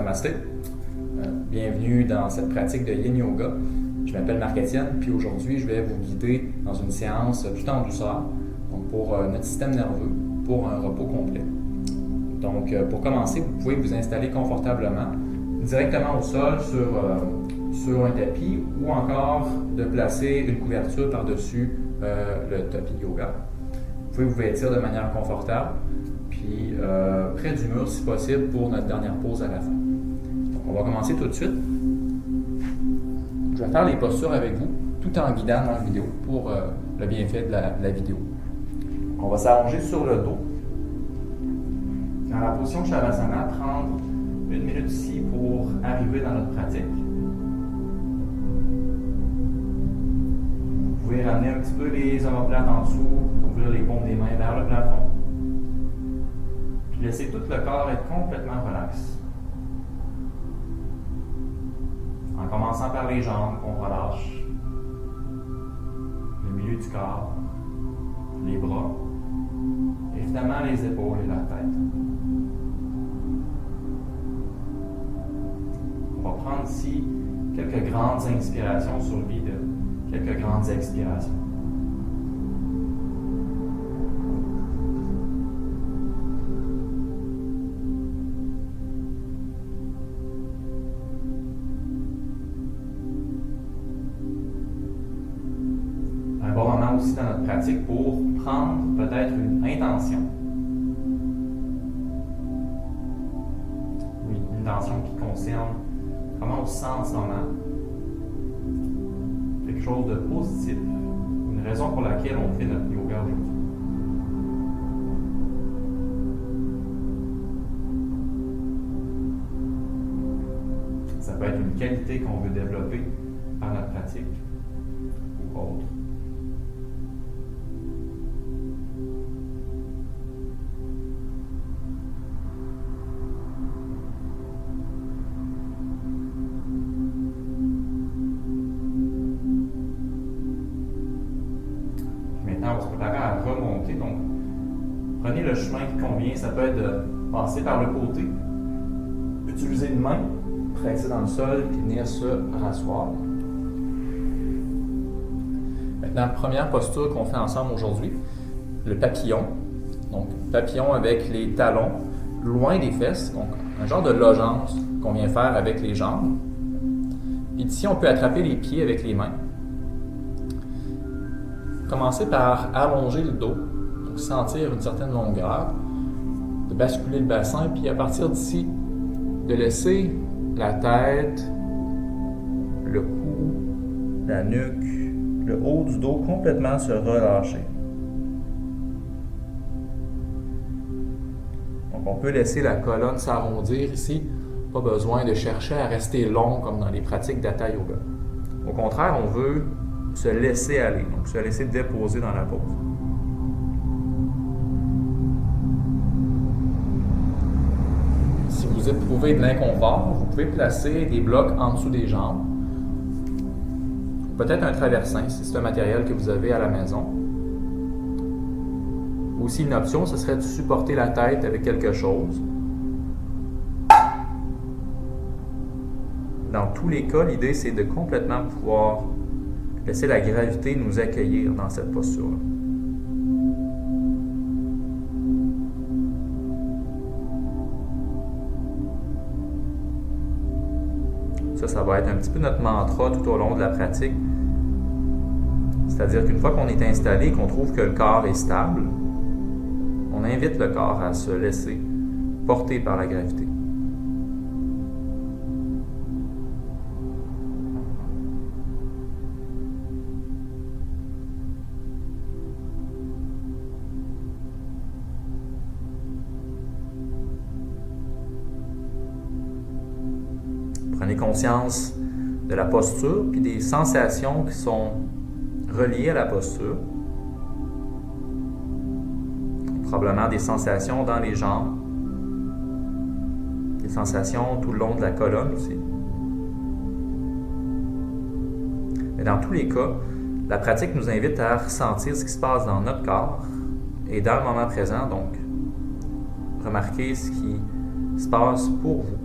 Namasté. Bienvenue dans cette pratique de Yin Yoga. Je m'appelle Marc-Étienne, puis aujourd'hui, je vais vous guider dans une séance tout en douceur, donc pour notre système nerveux, pour un repos complet. Donc, pour commencer, vous pouvez vous installer confortablement, directement au sol sur un tapis, ou encore de placer une couverture par-dessus le tapis de yoga. Vous pouvez vous vêtir de manière confortable, puis près du mur si possible pour notre dernière pause à la fin. Donc, on va commencer tout de suite. Je vais faire les postures avec vous, tout en guidant dans la vidéo pour le bienfait de la vidéo. On va s'allonger sur le dos. Dans la position Shavasana, prendre une minute ici pour arriver dans notre pratique. Vous pouvez ramener un petit peu les omoplates en dessous, ouvrir les paumes des mains vers le plafond. Puis laisser tout le corps être complètement relax. En commençant par les jambes qu'on relâche, le milieu du corps, les bras, évidemment les épaules et la tête. On va prendre ici quelques grandes inspirations sur le vide, quelques grandes expirations. Un bon moment aussi dans notre pratique pour prendre peut-être une intention. Oui, une intention qui concerne comment on se sent en ce moment. Quelque chose de positif. Une raison pour laquelle on fait notre yoga aujourd'hui. Ça peut être une qualité qu'on veut développer par notre pratique ou autre. Maintenant, on va se préparer à remonter. Donc, prenez le chemin qui convient. Ça peut être de passer par le côté, utiliser une main, presser dans le sol, puis venir se rasseoir. Maintenant, première posture qu'on fait ensemble aujourd'hui, le papillon. Donc, papillon avec les talons loin des fesses. Donc, un genre de logeance qu'on vient faire avec les jambes. Et ici, on peut attraper les pieds avec les mains. Commencer par allonger le dos, donc sentir une certaine longueur, de basculer le bassin, puis à partir d'ici, de laisser la tête, le cou, la nuque, le haut du dos complètement se relâcher. Donc on peut laisser la colonne s'arrondir ici, pas besoin de chercher à rester long comme dans les pratiques d'Hatha Yoga. Au contraire, on veut se laisser aller, donc se laisser déposer dans la pose. Si vous éprouvez de l'inconfort, vous pouvez placer des blocs en dessous des jambes. Peut-être un traversin, si c'est un matériel que vous avez à la maison. Aussi, une option, ce serait de supporter la tête avec quelque chose. Dans tous les cas, l'idée, c'est de complètement pouvoir laisser la gravité nous accueillir dans cette posture-là. Ça va être un petit peu notre mantra tout au long de la pratique. C'est-à-dire qu'une fois qu'on est installé, qu'on trouve que le corps est stable, on invite le corps à se laisser porter par la gravité. Prenez conscience de la posture puis des sensations qui sont reliées à la posture. Probablement des sensations dans les jambes, des sensations tout le long de la colonne aussi. Mais dans tous les cas, la pratique nous invite à ressentir ce qui se passe dans notre corps et dans le moment présent, donc remarquez ce qui se passe pour vous.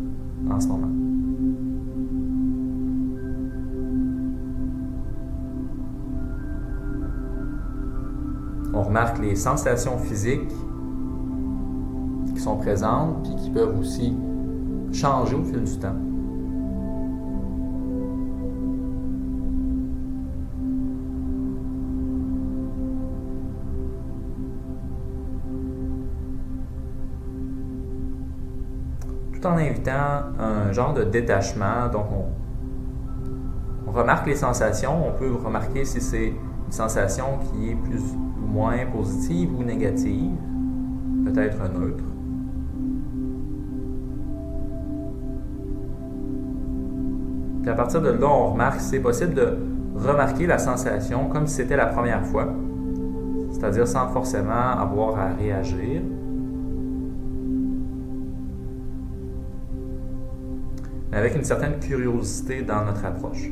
en ce moment. On remarque les sensations physiques qui sont présentes puis qui peuvent aussi changer au fil du temps. Tout en invitant un genre de détachement. Donc, on remarque les sensations. On peut remarquer si c'est une sensation qui est plus ou moins positive ou négative, peut-être neutre. Puis à partir de là, on remarque si c'est possible de remarquer la sensation comme si c'était la première fois, c'est-à-dire sans forcément avoir à réagir. Mais avec une certaine curiosité dans notre approche.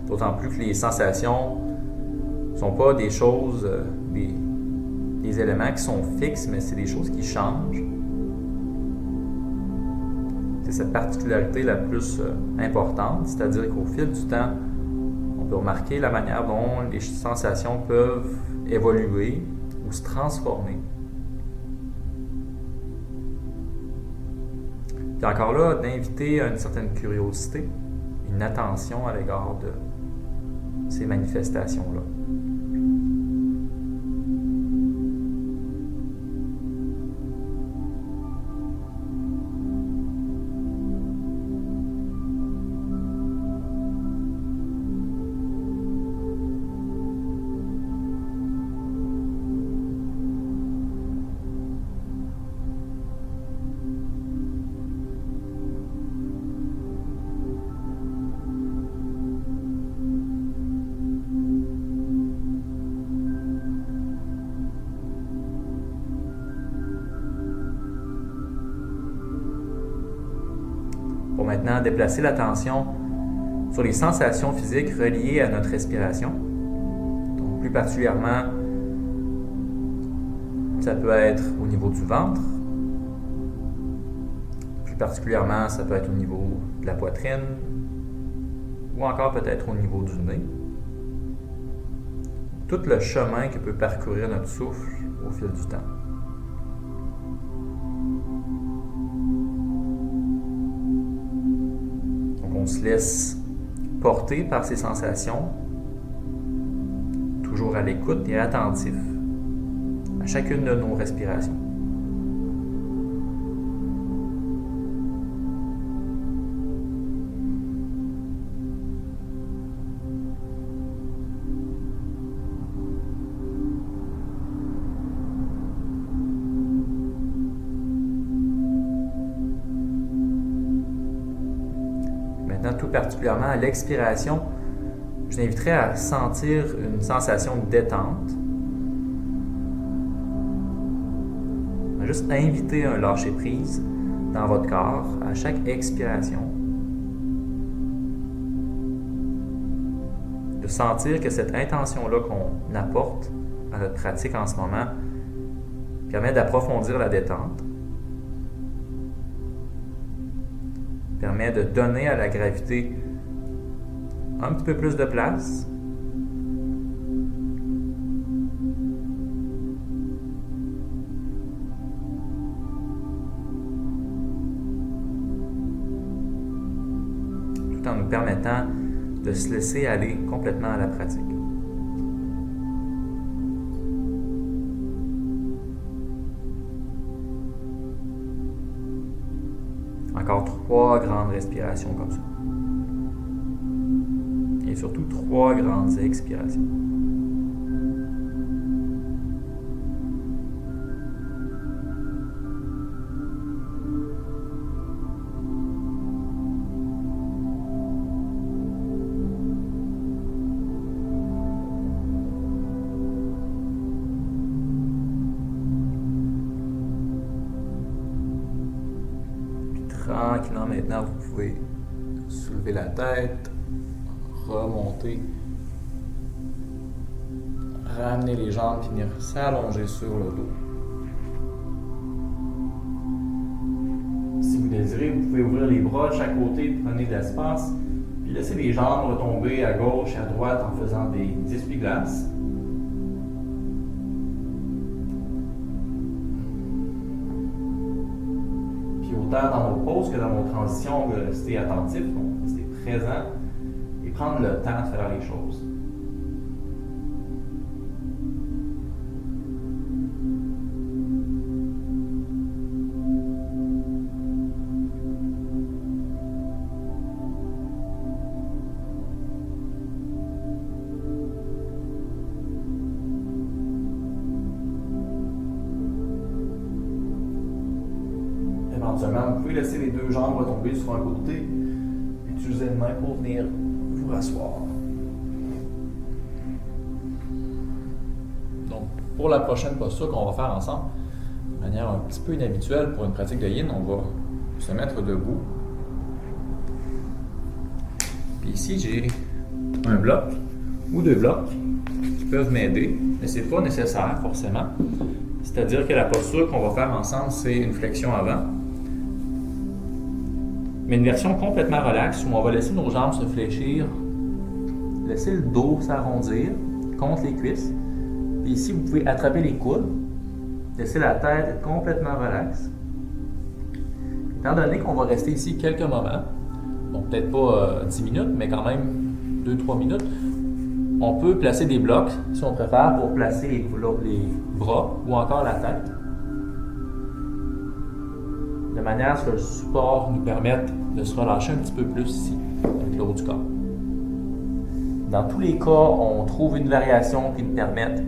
D'autant plus que les sensations ne sont pas des choses, des éléments qui sont fixes, mais c'est des choses qui changent. C'est cette particularité la plus importante, c'est-à-dire qu'au fil du temps, on peut remarquer la manière dont les sensations peuvent évoluer ou se transformer. Puis encore là, d'inviter une certaine curiosité, une attention à l'égard de ces manifestations-là. Pour maintenant déplacer l'attention sur les sensations physiques reliées à notre respiration. Donc, plus particulièrement, ça peut être au niveau du ventre. Plus particulièrement, ça peut être au niveau de la poitrine ou encore peut-être au niveau du nez. Tout le chemin que peut parcourir notre souffle au fil du temps. On se laisse porter par ces sensations, toujours à l'écoute et attentif à chacune de nos respirations. Tout particulièrement à l'expiration, je t'inviterai à sentir une sensation de détente. Juste inviter un lâcher-prise dans votre corps à chaque expiration. De sentir que cette intention-là qu'on apporte à notre pratique en ce moment permet d'approfondir la détente. Permet de donner à la gravité un petit peu plus de place. Tout en nous permettant de se laisser aller complètement à la pratique. Encore 3 grandes respirations comme ça. Et surtout 3 grandes expirations. Tranquillement, maintenant, vous pouvez soulever la tête, remonter ramener les jambes et venir s'allonger sur le dos. Si vous désirez, vous pouvez ouvrir les bras de chaque côté, prenez de l'espace, puis laissez les jambes retomber à gauche et à droite en faisant des essuie-glaces. Puis autant dans nos pauses que dans nos transitions, on veut rester attentif, donc rester présent et prendre le temps de faire les choses. Éventuellement, vous pouvez laisser les deux jambes retomber sur un côté, utiliser une main pour venir vous rasseoir. Donc, pour la prochaine posture qu'on va faire ensemble, de manière un petit peu inhabituelle pour une pratique de yin, on va se mettre debout. Puis ici, j'ai un bloc ou deux blocs qui peuvent m'aider, mais ce n'est pas nécessaire forcément. C'est-à-dire que la posture qu'on va faire ensemble, c'est une flexion avant, mais une version complètement relaxe où on va laisser nos jambes se fléchir, laisser le dos s'arrondir contre les cuisses. Puis ici, vous pouvez attraper les coudes, laisser la tête être complètement relaxe. Étant donné qu'on va rester ici quelques moments, donc peut-être pas 10 minutes, mais quand même 2-3 minutes, on peut placer des blocs, si on préfère, pour placer les bras ou encore la tête, de manière à ce que le support nous permette de se relâcher un petit peu plus ici, avec le haut du corps. Dans tous les cas, on trouve une variation qui nous permette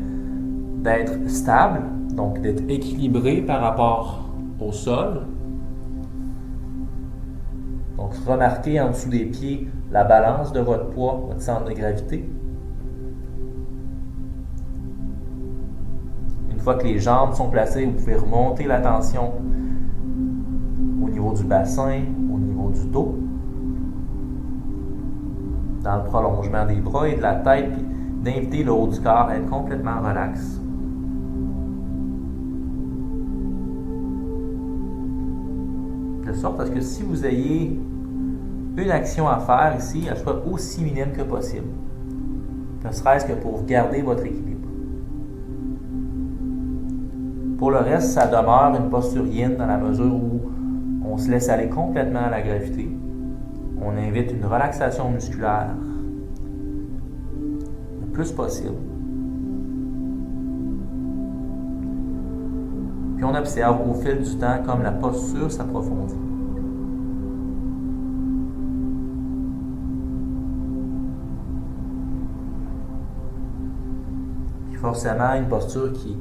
d'être stable, donc d'être équilibré par rapport au sol. Donc, remarquez en dessous des pieds la balance de votre poids, votre centre de gravité. Une fois que les jambes sont placées, vous pouvez remonter la tension au niveau du bassin, au niveau du dos, dans le prolongement des bras et de la tête, puis d'inviter le haut du corps à être complètement relax. De sorte à ce que si vous ayez une action à faire ici, elle soit aussi minime que possible, ne serait-ce que pour garder votre équilibre. Pour le reste, ça demeure une posture yin dans la mesure où on se laisse aller complètement à la gravité. On invite une relaxation musculaire le plus possible. Puis on observe au fil du temps comme la posture s'approfondit. Puis forcément, une posture qui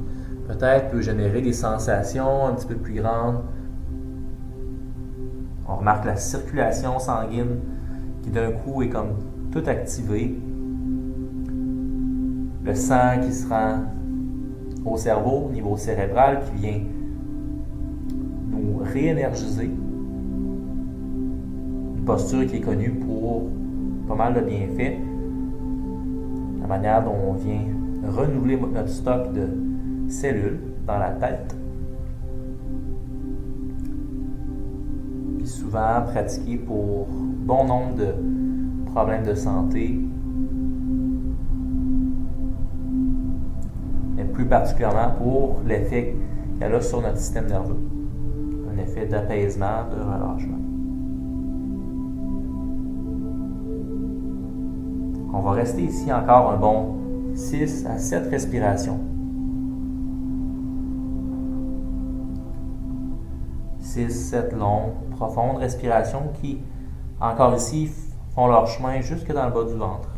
peut-être peut générer des sensations un petit peu plus grandes. On remarque la circulation sanguine qui d'un coup est comme toute activée. Le sang qui se rend au cerveau, au niveau cérébral, qui vient nous réénergiser. Une posture qui est connue pour pas mal de bienfaits. La manière dont on vient renouveler notre stock de cellules dans la tête. Puis souvent pratiquée pour bon nombre de problèmes de santé, mais plus particulièrement pour l'effet qu'elle a sur notre système nerveux. Un effet d'apaisement, de relâchement. On va rester ici encore un bon 6 à 7 respirations. 6-7 longues, profondes respirations qui, encore ici, font leur chemin jusque dans le bas du ventre.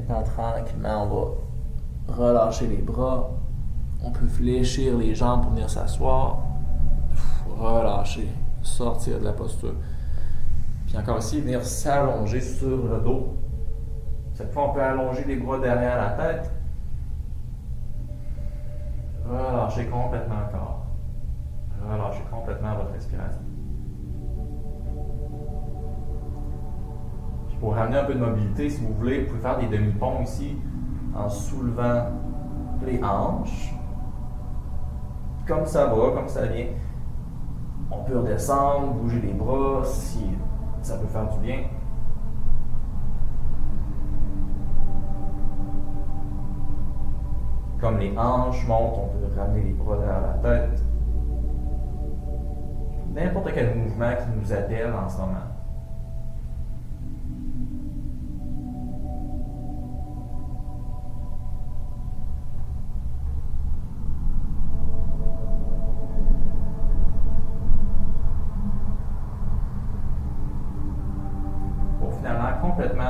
Maintenant, tranquillement, on va relâcher les bras. On peut fléchir les jambes pour venir s'asseoir. Relâcher, sortir de la posture. Puis encore ici, venir s'allonger sur le dos. Cette fois, on peut allonger les bras derrière la tête. Relâchez complètement le corps. Relâchez complètement votre respiration. Puis pour ramener un peu de mobilité, si vous voulez, vous pouvez faire des demi-ponts ici en soulevant les hanches. Comme ça va, comme ça vient. On peut redescendre, bouger les bras si ça peut faire du bien. Comme les hanches montent, on peut ramener les bras derrière la tête. N'importe quel mouvement qui nous appelle en ce moment. Pour finalement complètement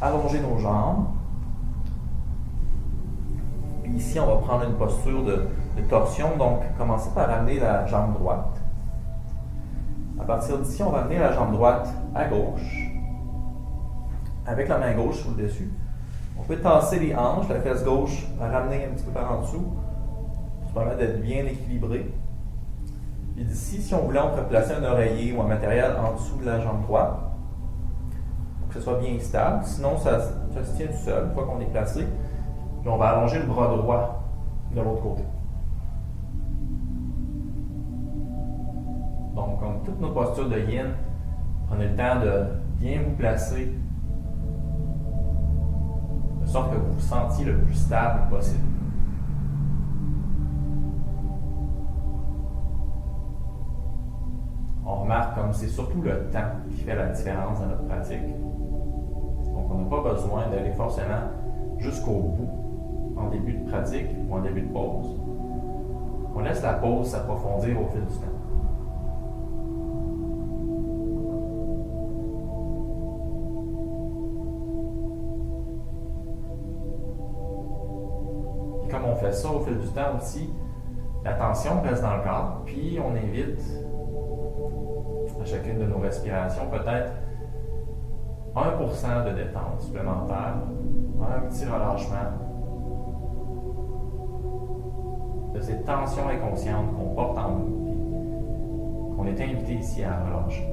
allonger nos jambes. Ici, on va prendre une posture de torsion, donc commencez par amener la jambe droite. À partir d'ici, on va amener la jambe droite à gauche. Avec la main gauche sur le dessus. On peut tasser les hanches, la fesse gauche, la ramener un petit peu par en dessous. Ça permet d'être bien équilibré. Et d'ici, si on voulait, on pourrait placer un oreiller ou un matériel en dessous de la jambe droite pour que ce soit bien stable. Sinon, ça se tient tout seul une fois qu'on est placé. Puis on va allonger le bras droit de l'autre côté. Donc, comme toutes nos postures de yin, prenez le temps de bien vous placer de sorte que vous vous sentiez le plus stable possible. On remarque comme c'est surtout le temps qui fait la différence dans notre pratique. Donc, on n'a pas besoin d'aller forcément jusqu'au bout en début de pratique ou en début de pause. On laisse la pause s'approfondir au fil du temps. Et comme on fait ça au fil du temps aussi, la tension reste dans le corps, puis on invite à chacune de nos respirations peut-être 1% de détente supplémentaire, un petit relâchement de cette tension inconsciente qu'on porte en nous et qu'on est invité ici à relâcher.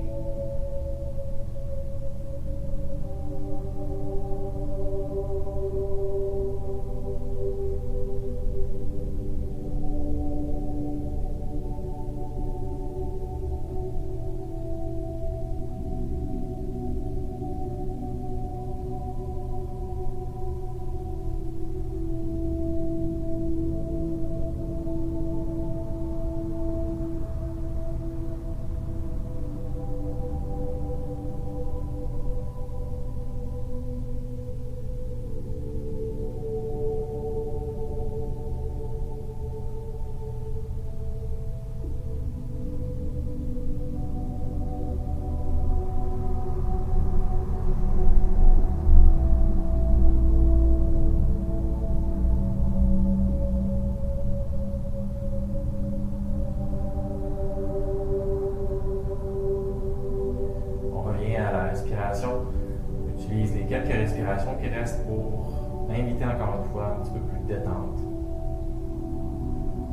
On utilise les quelques respirations qui restent pour inviter encore une fois un petit peu plus de détente.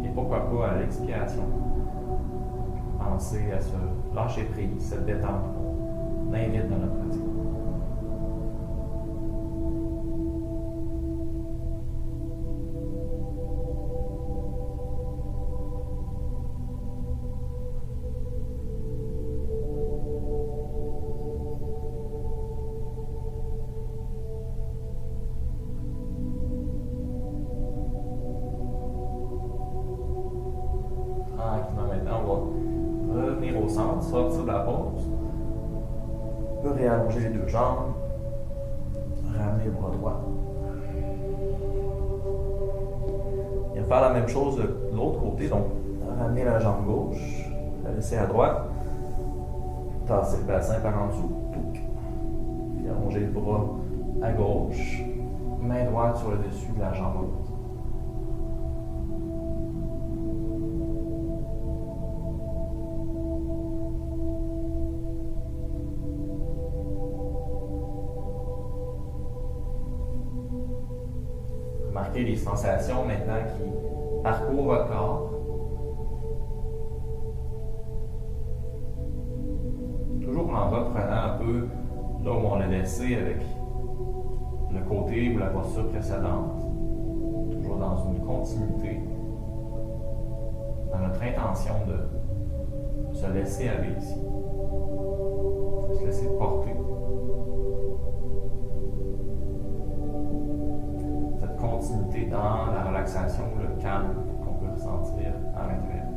Et pourquoi pas à l'expiration, penser à se lâcher prise, cette détente qu'on invite dans notre pratique. Maintenant, on va revenir au centre, sortir de la pause. On peut réallonger les deux jambes, ramener le bras droit. Et faire la même chose de l'autre côté, donc ramener la jambe gauche, la laisser à droite, tasser le bassin par en dessous, puis allonger le bras à gauche, Main droite sur le dessus de la jambe haute. Remarquez les sensations maintenant qui parcourent votre corps. Toujours en reprenant un peu là où on l'a laissé avec le côté ou la posture précédente. Toujours dans une continuité. Dans notre intention de se laisser aller ici. De se laisser porter. Cette continuité dans la relaxation, le calme qu'on peut ressentir à l'intérieur.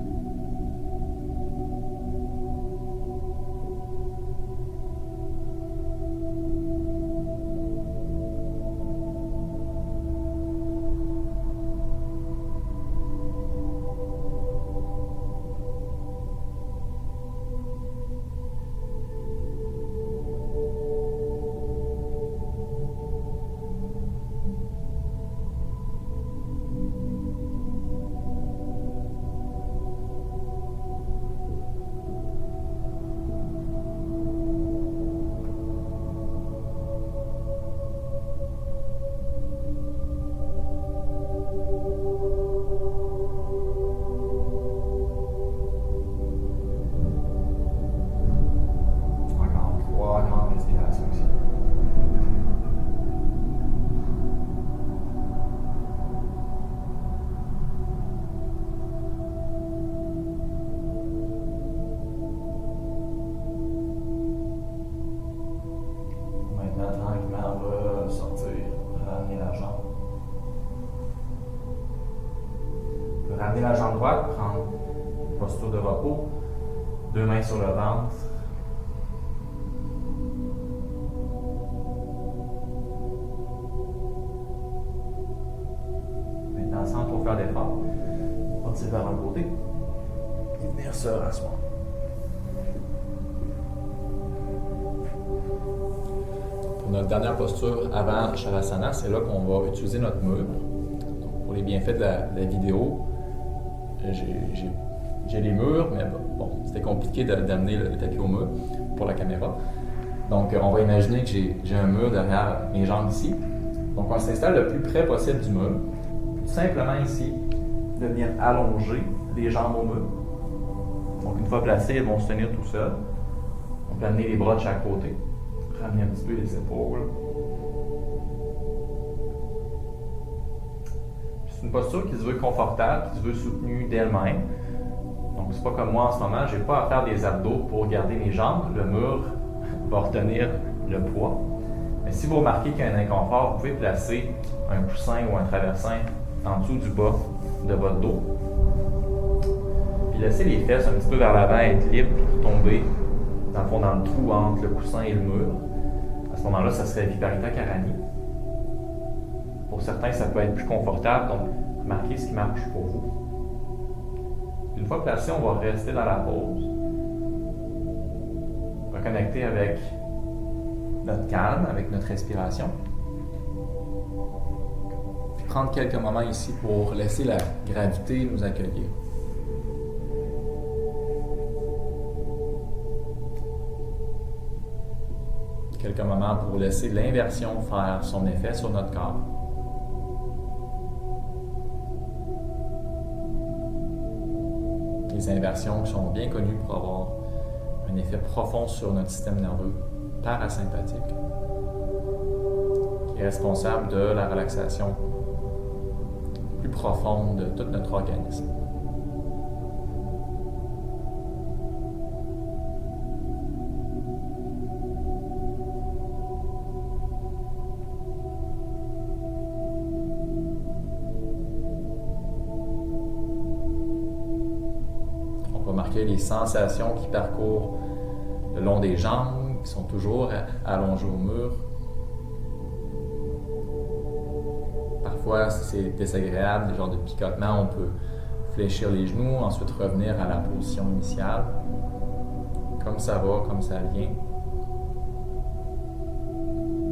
Ramener la jambe droite, prendre une posture de repos, 2 mains sur le ventre. Maintenant, sans trop faire d'effort, partir vers un côté et venir se rasseoir. Pour notre dernière posture avant Shavasana, c'est là qu'on va utiliser notre mur. Donc, pour les bienfaits de la vidéo, j'ai les murs, mais bon, c'était compliqué d'amener le tapis au mur pour la caméra. Donc, on va imaginer que j'ai un mur derrière mes jambes ici. Donc, on s'installe le plus près possible du mur. Tout simplement ici, de venir allonger les jambes au mur. Donc, une fois placées, elles vont se tenir tout seules. On peut amener les bras de chaque côté. Ramener un petit peu les épaules. C'est une posture qui se veut confortable, qui se veut soutenue d'elle-même. Donc, c'est pas comme moi en ce moment, j'ai pas à faire des abdos pour garder mes jambes. Le mur va retenir le poids. Mais si vous remarquez qu'il y a un inconfort, vous pouvez placer un coussin ou un traversin en dessous du bas de votre dos. Puis laissez les fesses un petit peu vers l'avant, être libre, puis tomber dans le fond dans le trou entre le coussin et le mur. À ce moment-là, ça serait Viparita Karani. Pour certains, ça peut être plus confortable, donc remarquez ce qui marche pour vous. Une fois placé, on va rester dans la pause. Reconnecter avec notre calme, avec notre respiration. Puis prendre quelques moments ici pour laisser la gravité nous accueillir. Quelques moments pour laisser l'inversion faire son effet sur notre corps. Les inversions qui sont bien connues pour avoir un effet profond sur notre système nerveux parasympathique, qui est responsable de la relaxation plus profonde de tout notre organisme. Remarquez les sensations qui parcourent le long des jambes, qui sont toujours allongées au mur. Parfois, si c'est désagréable, des genres de picotements, on peut fléchir les genoux, ensuite revenir à la position initiale. Comme ça va, comme ça vient. « 」 « 」 « 」 « 」 « 」 « 」 « 」 « 」 « 」 « 」 « 」 « 」 « 」 « 」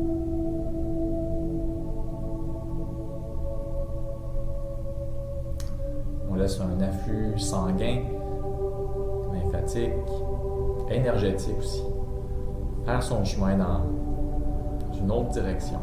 « 」 « 」 « 」 « 」 « 」 « 」 « 」 « 」 « 」 « 」 « 」 « 」 « 」 « 」 « 」 « 」 » « laisse un afflux sanguin, lymphatique, énergétique aussi, faire son chemin dans une autre direction.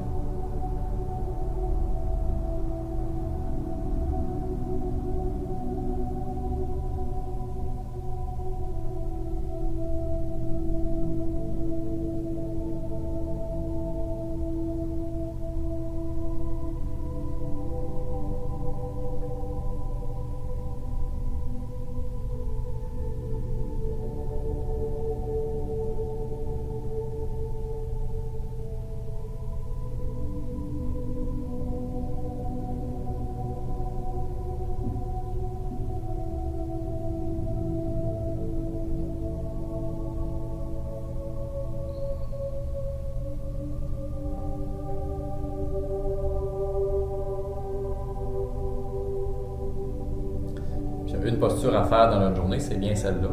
Une posture à faire dans notre journée, c'est bien celle-là.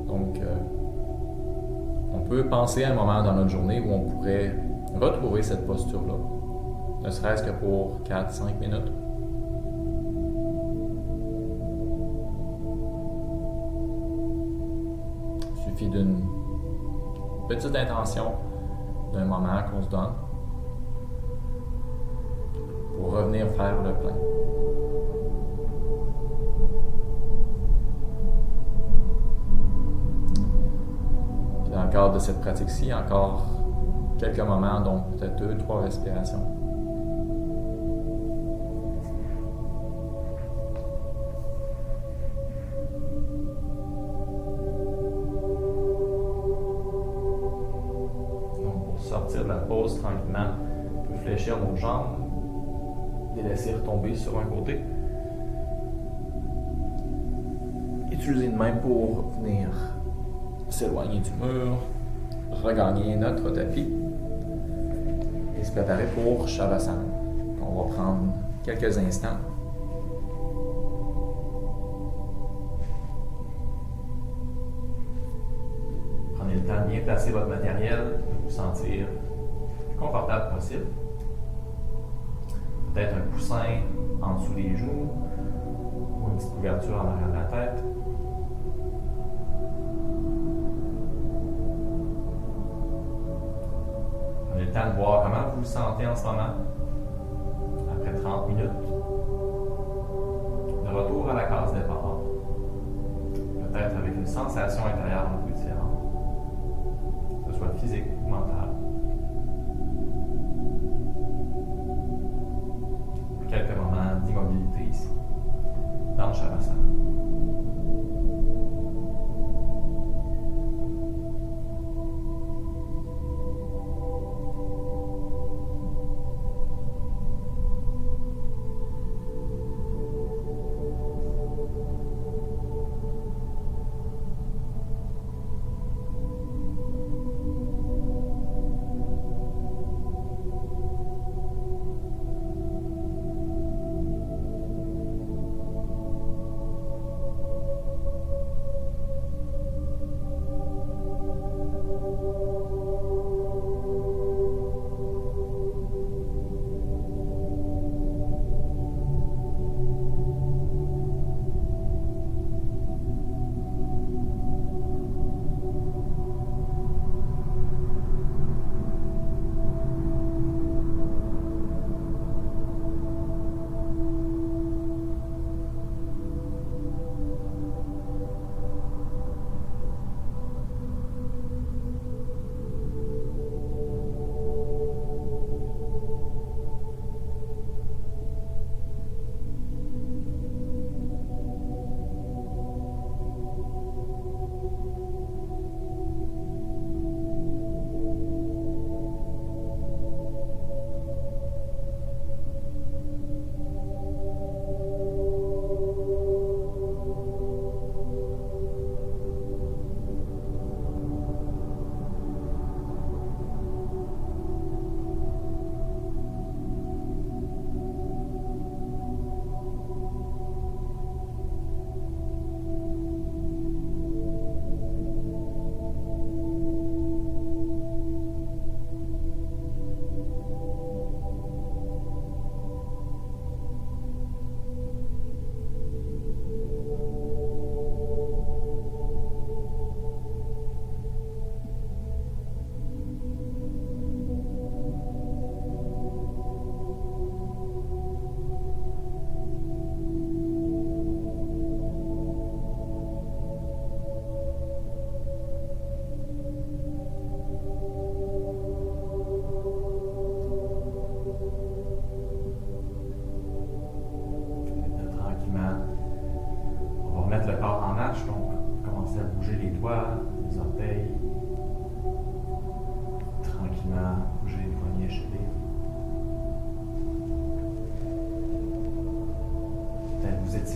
Donc, on peut penser à un moment dans notre journée où on pourrait retrouver cette posture-là, ne serait-ce que pour 4-5 minutes. Il suffit d'une petite intention, d'un moment qu'on se donne pour revenir faire le plein. Dans le cadre de cette pratique-ci, encore quelques moments, donc peut-être 2-3 respirations. Donc pour sortir de la pause tranquillement, on peut fléchir nos jambes, les laisser retomber sur un côté. Utiliser une main pour venir s'éloigner du mur, regagner notre tapis et se préparer pour Shavasana. On va prendre quelques instants. Prenez le temps de bien placer votre matériel, de vous sentir le plus confortable possible. Peut-être un coussin en dessous des genoux ou une petite couverture en arrière de la tête. Prenez le temps de voir comment vous vous sentez en ce moment. Après 30 minutes, de retour à la case départ. Peut-être avec une sensation intérieure un peu différente, que ce soit physique ou mentale. Quelques moments d'immobilité ici, dans le Shavasana.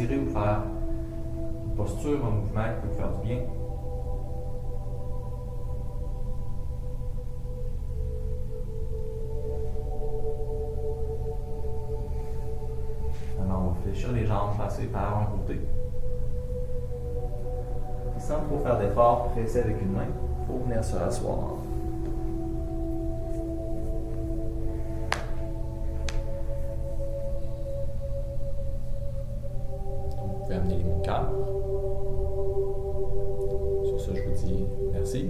s'étirer ou faire une posture, un mouvement qui peut vous faire du bien. Alors, on va fléchir les jambes, passer par un côté. Et sans trop faire d'effort, presser avec une main, il faut venir se rasseoir. Vous pouvez amener les mots calmes. Sur ça, je vous dis merci.